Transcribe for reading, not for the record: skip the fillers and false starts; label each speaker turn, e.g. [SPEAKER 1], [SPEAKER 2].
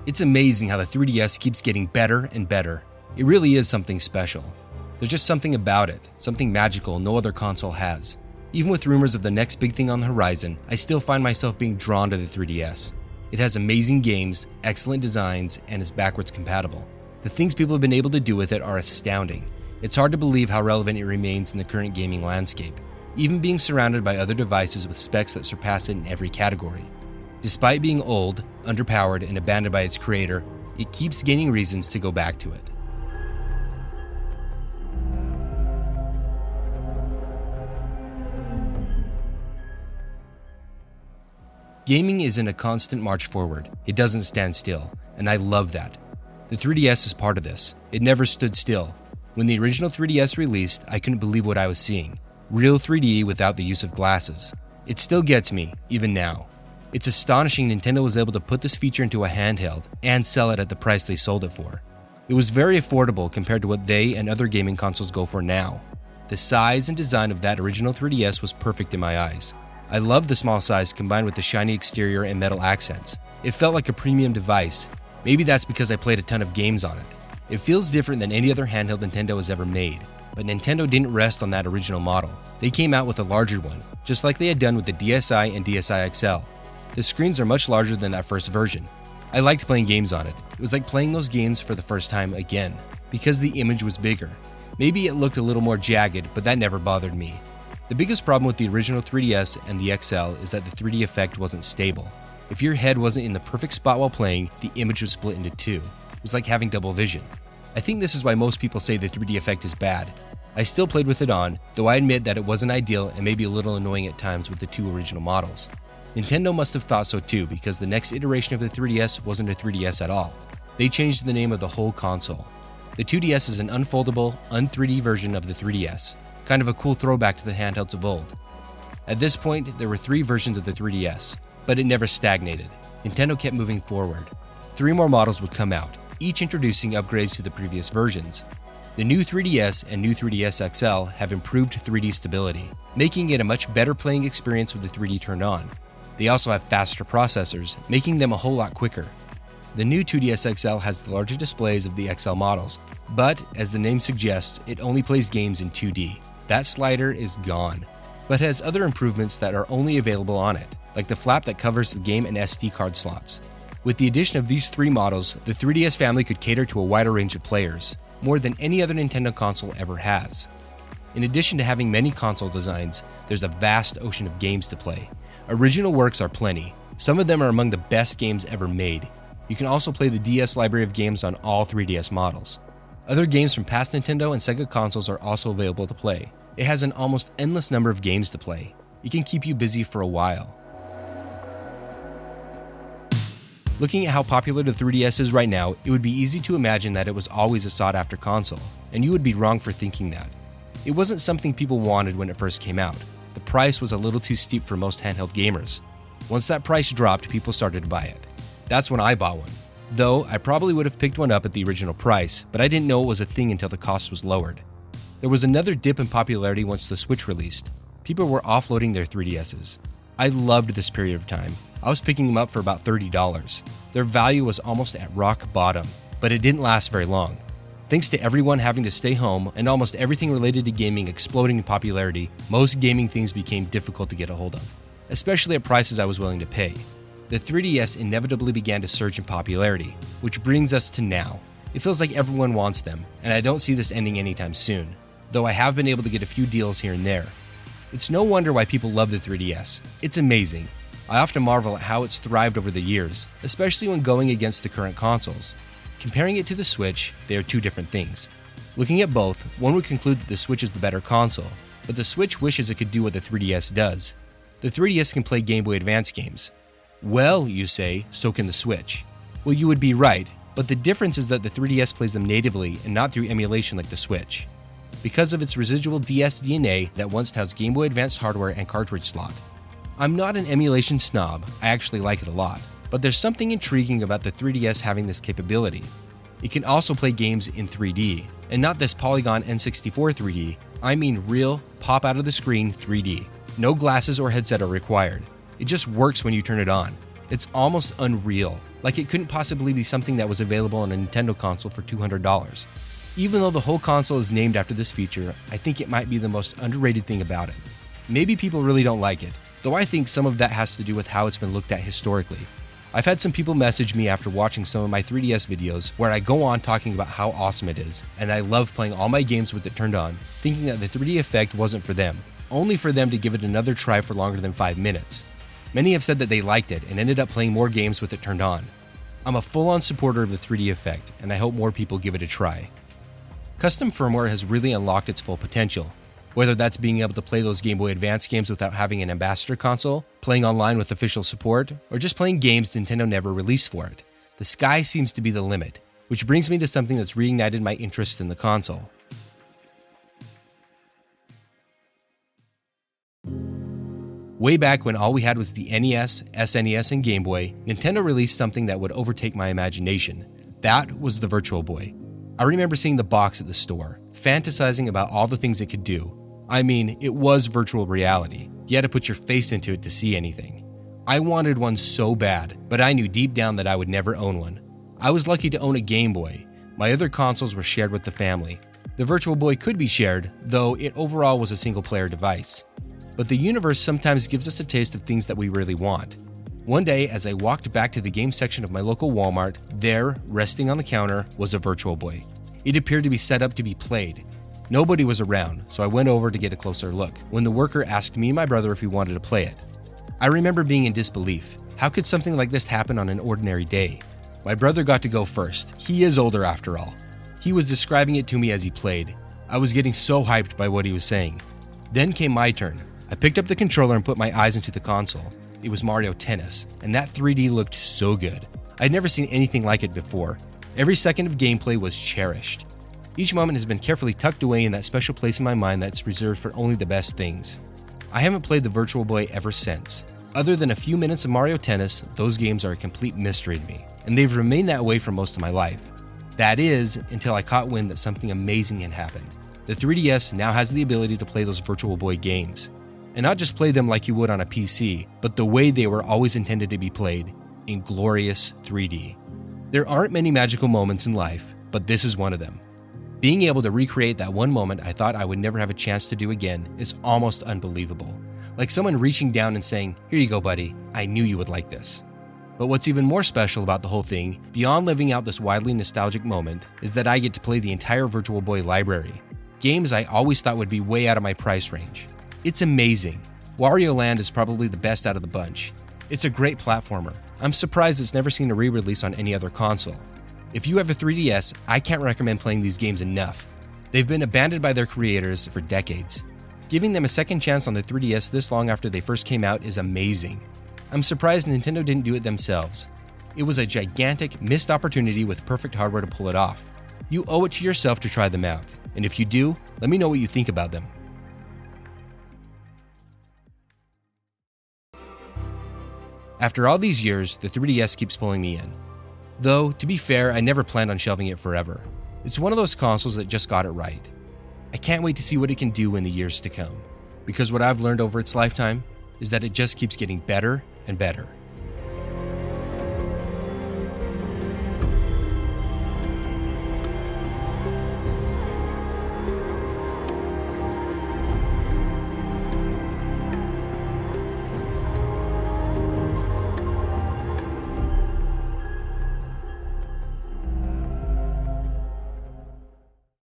[SPEAKER 1] It's amazing how the 3DS keeps getting better and better. It really is something special. There's just something about it, something magical no other console has. Even with rumors of the next big thing on the horizon, I still find myself being drawn to the 3DS. It has amazing games, excellent designs, and is backwards compatible. The things people have been able to do with it are astounding. It's hard to believe how relevant it remains in the current gaming landscape, even being surrounded by other devices with specs that surpass it in every category. Despite being old, underpowered, and abandoned by its creator, it keeps gaining reasons to go back to it. Gaming is in a constant march forward. It doesn't stand still, and I love that. The 3DS is part of this. It never stood still. When the original 3DS released, I couldn't believe what I was seeing. Real 3D without the use of glasses. It still gets me, even now. It's astonishing Nintendo was able to put this feature into a handheld and sell it at the price they sold it for. It was very affordable compared to what they and other gaming consoles go for now. The size and design of that original 3DS was perfect in my eyes. I love the small size combined with the shiny exterior and metal accents. It felt like a premium device. Maybe that's because I played a ton of games on it. It feels different than any other handheld Nintendo has ever made. But Nintendo didn't rest on that original model. They came out with a larger one, just like they had done with the DSi and DSi XL. The screens are much larger than that first version. I liked playing games on it. It was like playing those games for the first time again, because the image was bigger. Maybe it looked a little more jagged, but that never bothered me. The biggest problem with the original 3DS and the XL is that the 3D effect wasn't stable. If your head wasn't in the perfect spot while playing, the image would split into two. It was like having double vision. I think this is why most people say the 3D effect is bad. I still played with it on, though I admit that it wasn't ideal and maybe a little annoying at times with the two original models. Nintendo must have thought so too, because the next iteration of the 3DS wasn't a 3DS at all. They changed the name of the whole console. The 2DS is an unfoldable, un-3D version of the 3DS. Kind of a cool throwback to the handhelds of old. At this point, there were 3 versions of the 3DS, but it never stagnated. Nintendo kept moving forward. 3 more models would come out, each introducing upgrades to the previous versions. The new 3DS and new 3DS XL have improved 3D stability, making it a much better playing experience with the 3D turned on. They also have faster processors, making them a whole lot quicker. The new 2DS XL has the larger displays of the XL models, but as the name suggests, it only plays games in 2D. That slider is gone, but has other improvements that are only available on it, like the flap that covers the game and SD card slots. With the addition of these 3 models, the 3DS family could cater to a wider range of players, more than any other Nintendo console ever has. In addition to having many console designs, there's a vast ocean of games to play. Original works are plenty. Some of them are among the best games ever made. You can also play the DS library of games on all 3DS models. Other games from past Nintendo and Sega consoles are also available to play. It has an almost endless number of games to play. It can keep you busy for a while. Looking at how popular the 3DS is right now, it would be easy to imagine that it was always a sought-after console, and you would be wrong for thinking that. It wasn't something people wanted when it first came out. The price was a little too steep for most handheld gamers. Once that price dropped, people started to buy it. That's when I bought one. Though, I probably would have picked one up at the original price, but I didn't know it was a thing until the cost was lowered. There was another dip in popularity once the Switch released. People were offloading their 3DSs. I loved this period of time. I was picking them up for about $30. Their value was almost at rock bottom, but it didn't last very long. Thanks to everyone having to stay home and almost everything related to gaming exploding in popularity, most gaming things became difficult to get a hold of, especially at prices I was willing to pay. The 3DS inevitably began to surge in popularity, which brings us to now. It feels like everyone wants them, and I don't see this ending anytime soon, though I have been able to get a few deals here and there. It's no wonder why people love the 3DS. It's amazing. I often marvel at how it's thrived over the years, especially when going against the current consoles. Comparing it to the Switch, they are two different things. Looking at both, one would conclude that the Switch is the better console, but the Switch wishes it could do what the 3DS does. The 3DS can play Game Boy Advance games. Well, you say, so can the Switch. Well, you would be right, but the difference is that the 3DS plays them natively and not through emulation like the Switch, because of its residual DS DNA that once housed Game Boy Advance hardware and cartridge slot. I'm not an emulation snob, I actually like it a lot, but there's something intriguing about the 3DS having this capability. It can also play games in 3D, and not this Polygon N64 3D, I mean real, pop out of the screen 3D. No glasses or headset are required. It just works when you turn it on. It's almost unreal. like it couldn't possibly be something that was available on a Nintendo console for $200. Even though the whole console is named after this feature, I think it might be the most underrated thing about it. Maybe people really don't like it, though I think some of that has to do with how it's been looked at historically. I've had some people message me after watching some of my 3DS videos where I go on talking about how awesome it is, and I love playing all my games with it turned on, thinking that the 3D effect wasn't for them, only for them to give it another try for longer than 5 minutes. Many have said that they liked it and ended up playing more games with it turned on. I'm a full-on supporter of the 3D effect, and I hope more people give it a try. Custom firmware has really unlocked its full potential. Whether that's being able to play those Game Boy Advance games without having an ambassador console, playing online with official support, or just playing games Nintendo never released for it. The sky seems to be the limit, which brings me to something that's reignited my interest in the console. Way back when all we had was the NES, SNES, and Game Boy, Nintendo released something that would overtake my imagination. That was the Virtual Boy. I remember seeing the box at the store, fantasizing about all the things it could do. I mean, it was virtual reality. You had to put your face into it to see anything. I wanted one so bad, but I knew deep down that I would never own one. I was lucky to own a Game Boy. My other consoles were shared with the family. The Virtual Boy could be shared, though it overall was a single-player device. But the universe sometimes gives us a taste of things that we really want. One day, as I walked back to the game section of my local Walmart, there, resting on the counter, was a Virtual Boy. It appeared to be set up to be played. Nobody was around, so I went over to get a closer look, when the worker asked me and my brother if we wanted to play it. I remember being in disbelief. How could something like this happen on an ordinary day? My brother got to go first. He is older after all. He was describing it to me as he played. I was getting so hyped by what he was saying. Then came my turn. I picked up the controller and put my eyes into the console. It was Mario Tennis, and that 3D looked so good. I'd never seen anything like it before. Every second of gameplay was cherished. Each moment has been carefully tucked away in that special place in my mind that's reserved for only the best things. I haven't played the Virtual Boy ever since. Other than a few minutes of Mario Tennis, those games are a complete mystery to me, and they've remained that way for most of my life. That is, until I caught wind that something amazing had happened. The 3DS now has the ability to play those Virtual Boy games. And not just play them like you would on a PC, but the way they were always intended to be played, in glorious 3D. There aren't many magical moments in life, but this is one of them. Being able to recreate that one moment I thought I would never have a chance to do again is almost unbelievable. Like someone reaching down and saying, "Here you go, buddy, I knew you would like this." But what's even more special about the whole thing, beyond living out this wildly nostalgic moment, is that I get to play the entire Virtual Boy library. Games I always thought would be way out of my price range. It's amazing. Wario Land is probably the best out of the bunch. It's a great platformer. I'm surprised it's never seen a re-release on any other console. If you have a 3DS, I can't recommend playing these games enough. They've been abandoned by their creators for decades. Giving them a second chance on the 3DS this long after they first came out is amazing. I'm surprised Nintendo didn't do it themselves. It was a gigantic, missed opportunity with perfect hardware to pull it off. You owe it to yourself to try them out, and if you do, let me know what you think about them. After all these years, the 3DS keeps pulling me in. Though, to be fair, I never planned on shelving it forever. It's one of those consoles that just got it right. I can't wait to see what it can do in the years to come, because what I've learned over its lifetime is that it just keeps getting better and better.